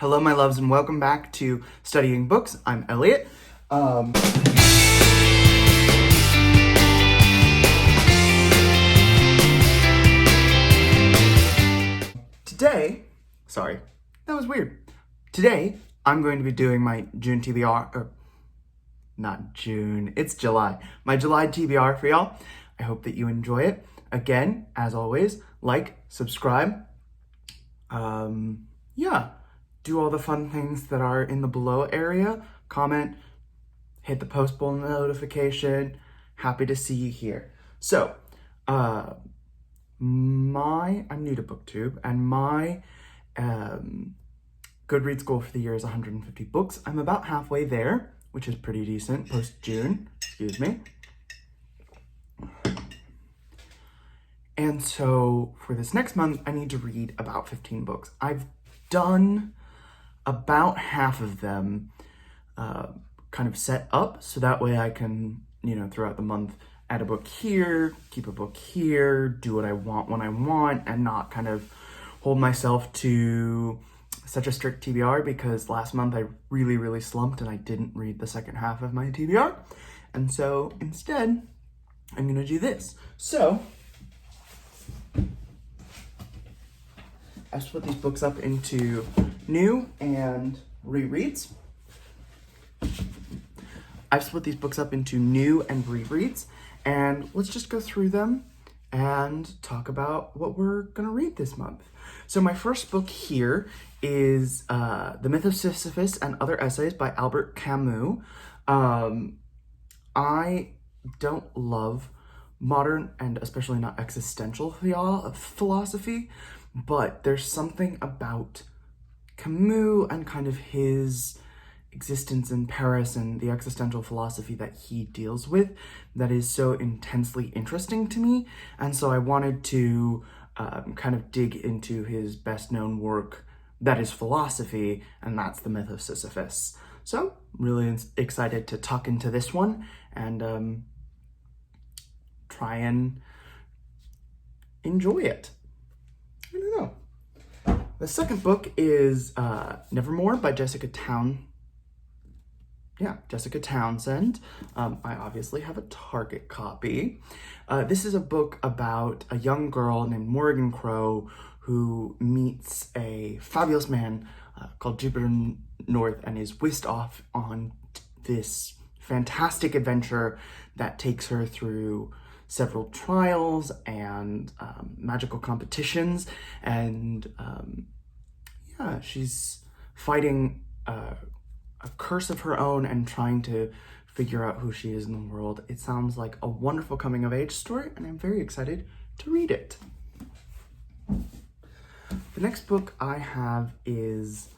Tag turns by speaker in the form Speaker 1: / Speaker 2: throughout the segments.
Speaker 1: Hello, my loves, and welcome back to Studying Books. I'm Elliot. Today, sorry, that was weird. Today, I'm going to be doing my June TBR, or not June, it's July. My July TBR for y'all. I hope that you enjoy it. Again, as always, like, subscribe, do all the fun things that are in the below area. Comment, hit the post bell notification. Happy to see you here. So, I'm new to BookTube, and my Goodreads goal for the year is 150 books. I'm about halfway there, which is pretty decent, post-June, excuse me. And so for this next month, I need to read about 15 books. I've done about half of them kind of set up, so that way I can, throughout the month, add a book here, keep a book here, do what I want when I want, and not kind of hold myself to such a strict TBR, because last month I really, really slumped and I didn't read the second half of my TBR. And so instead, I'm gonna do this. So, I've split these books up into new and rereads. And let's just go through them and talk about what we're gonna read this month. So my first book here is The Myth of Sisyphus and Other Essays by Albert Camus. I don't love modern and especially not existential philosophy, but there's something about Camus and kind of his existence in Paris and the existential philosophy that he deals with that is so intensely interesting to me. And so I wanted to kind of dig into his best known work that is philosophy, and that's The Myth of Sisyphus. So really excited to tuck into this one and try and enjoy it. I don't know. The second book is Nevermore by Jessica Townsend. I obviously have a Target copy. This is a book about a young girl named Morrigan Crow who meets a fabulous man called Jupiter North and is whisked off on this fantastic adventure that takes her through several trials and magical competitions, and she's fighting a curse of her own and trying to figure out who she is in the world. It sounds like a wonderful coming-of-age story, and I'm very excited to read it. The next book I have is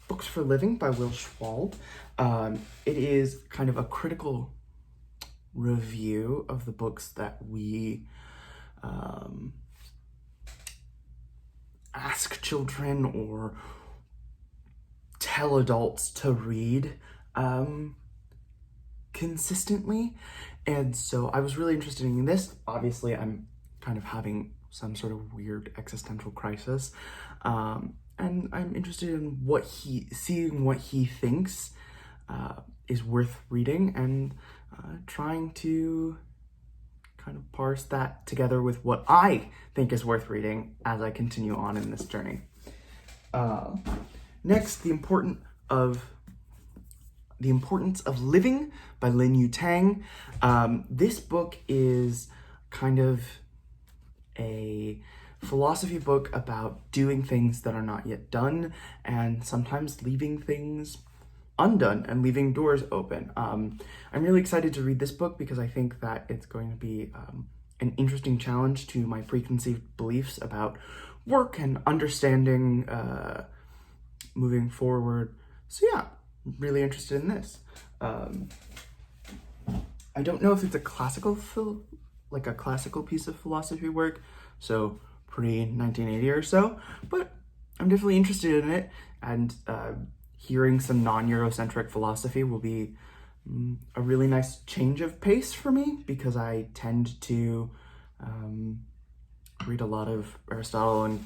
Speaker 1: Books for Living by Will Schwald. It is kind of a critical review of the books that we ask children or tell adults to read consistently. And so I was really interested in this. Obviously, I'm kind of having some sort of weird existential crisis. And I'm interested in seeing what he thinks is worth reading, and trying to kind of parse that together with what I think is worth reading as I continue on in this journey. Next, The Importance of Living by Lin Yu Tang. This book is kind of a philosophy book about doing things that are not yet done, and sometimes leaving things undone and leaving doors open. I'm really excited to read this book because I think that it's going to be an interesting challenge to my preconceived beliefs about work and understanding moving forward. So yeah, really interested in this. I don't know if it's a classical piece of philosophy work, so pre-1980 or so, but I'm definitely interested in it, and hearing some non-Eurocentric philosophy will be a really nice change of pace for me, because I tend to read a lot of Aristotle and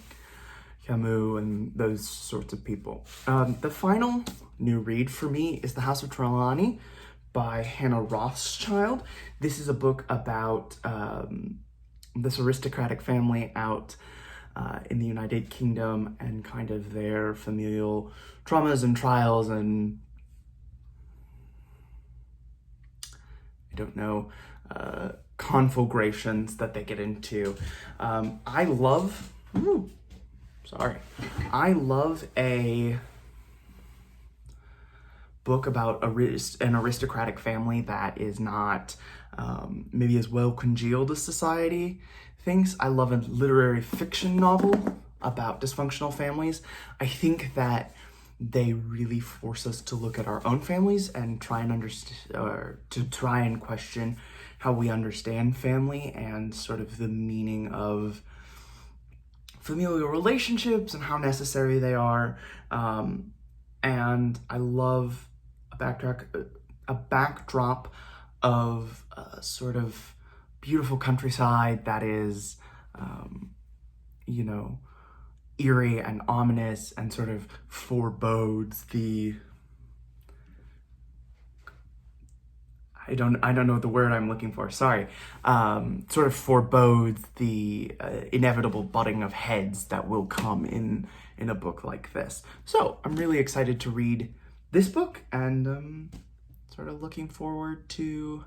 Speaker 1: Camus and those sorts of people. The final new read for me is The House of Trelawney by Hannah Rothschild. This is a book about this aristocratic family out in the United Kingdom and kind of their familial traumas and trials and I don't know, conflagrations that they get into. I love a book about an aristocratic family that is not maybe as well congealed as society thinks. I love a literary fiction novel about dysfunctional families. I think that they really force us to look at our own families and try and understand, or to try and question how we understand family and sort of the meaning of familial relationships and how necessary they are. And I love a backdrop of a sort of beautiful countryside that is, eerie and ominous and sort of forebodes the I don't know the word I'm looking for, sorry. Sort of forebodes the inevitable butting of heads that will come in a book like this. So I'm really excited to read this book and sort of looking forward to,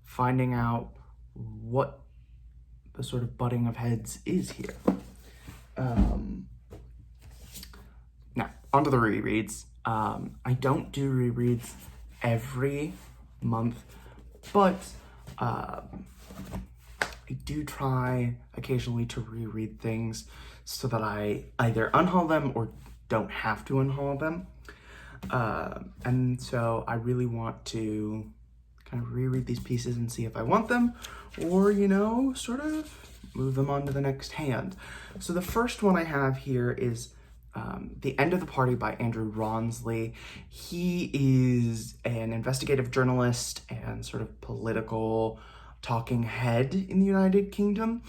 Speaker 1: finding out what the sort of butting of heads is here. Now, onto the rereads. I don't do rereads every month, but I do try occasionally to reread things so that I either unhaul them or don't have to unhaul them. And so I really want to kind of reread these pieces and see if I want them or, sort of move them on to the next hand. So the first one I have here is The End of the Party by Andrew Rawnsley. He is an investigative journalist and sort of political talking head in the United Kingdom.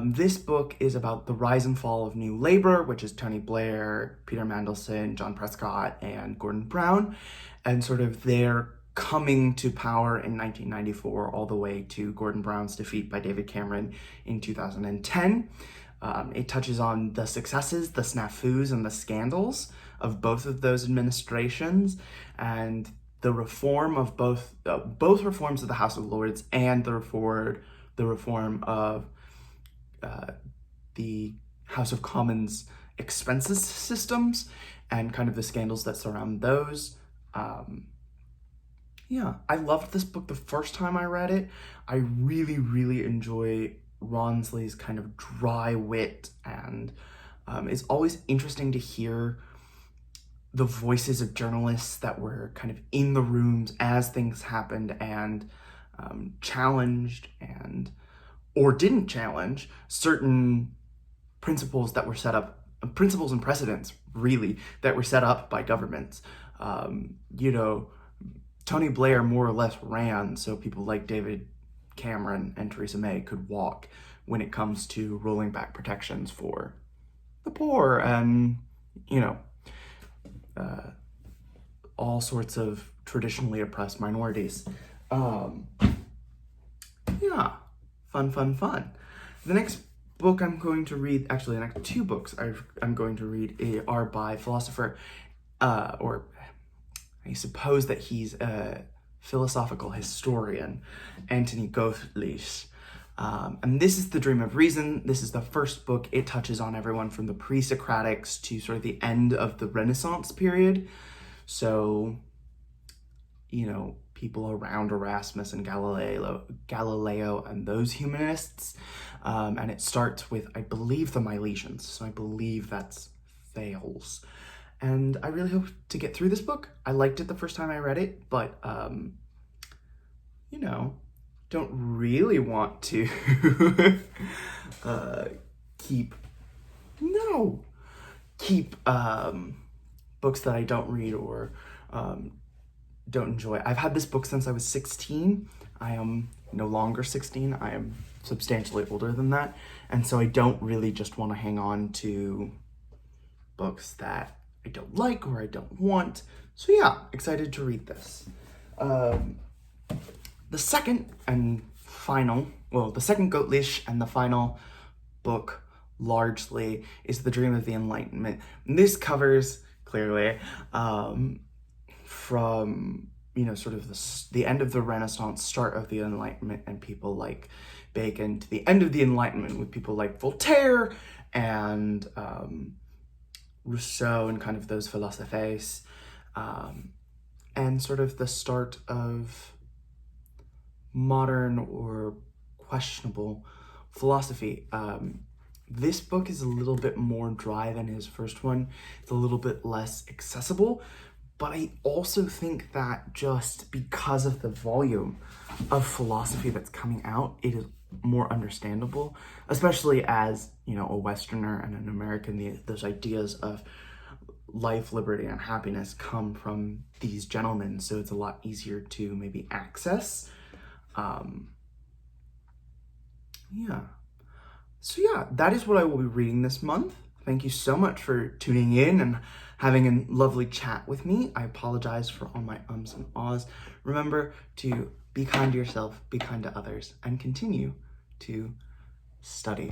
Speaker 1: This book is about the rise and fall of New Labour, which is Tony Blair, Peter Mandelson, John Prescott, and Gordon Brown, and sort of their coming to power in 1994 all the way to Gordon Brown's defeat by David Cameron in 2010. It touches on the successes, the snafus, and the scandals of both of those administrations, and the reform of both reforms of the House of Lords and the reform of the House of Commons expenses systems, and kind of the scandals that surround those. I loved this book the first time I read it. I really, really enjoy Rawnsley's kind of dry wit, and it's always interesting to hear the voices of journalists that were kind of in the rooms as things happened and challenged or didn't challenge certain principles that were set up, principles and precedents really, that were set up by governments. Tony Blair more or less ran so people like David Cameron and Theresa May could walk when it comes to rolling back protections for the poor and, all sorts of traditionally oppressed minorities. Fun. The next book I'm going to read, actually the next two books I'm going to read are by philosopher, or I suppose that he's a philosophical historian, Antony Goethlius. And this is The Dream of Reason. This is the first book. It touches on everyone from the pre-Socratics to sort of the end of the Renaissance period. So, people around Erasmus and Galileo and those humanists. And it starts with, I believe, the Milesians. So I believe that's Thales. And I really hope to get through this book. I liked it the first time I read it, but, don't really want to keep books that I don't read or don't enjoy. I've had this book since I was 16. I am no longer 16. I am substantially older than that. And so I don't really just want to hang on to books that I don't like or I don't want. So yeah, excited to read this. The second and final, well, the second Goat Leash and the final book largely is The Dream of the Enlightenment. And this covers clearly from, you know, sort of the end of the Renaissance, start of the Enlightenment, and people like Bacon, to the end of the Enlightenment with people like Voltaire and Rousseau and kind of those philosophes, and sort of the start of modern or questionable philosophy. This book is a little bit more dry than his first one. It's a little bit less accessible, but I also think that just because of the volume of philosophy that's coming out, it is more understandable, especially as, you know, a Westerner and an American. Those ideas of life, liberty, and happiness come from these gentlemen, so it's a lot easier to maybe access. Yeah. So yeah, that is what I will be reading this month. Thank you so much for tuning in and having a lovely chat with me. I apologize for all my ums and ahs. Remember to be kind to yourself, be kind to others, and continue to study.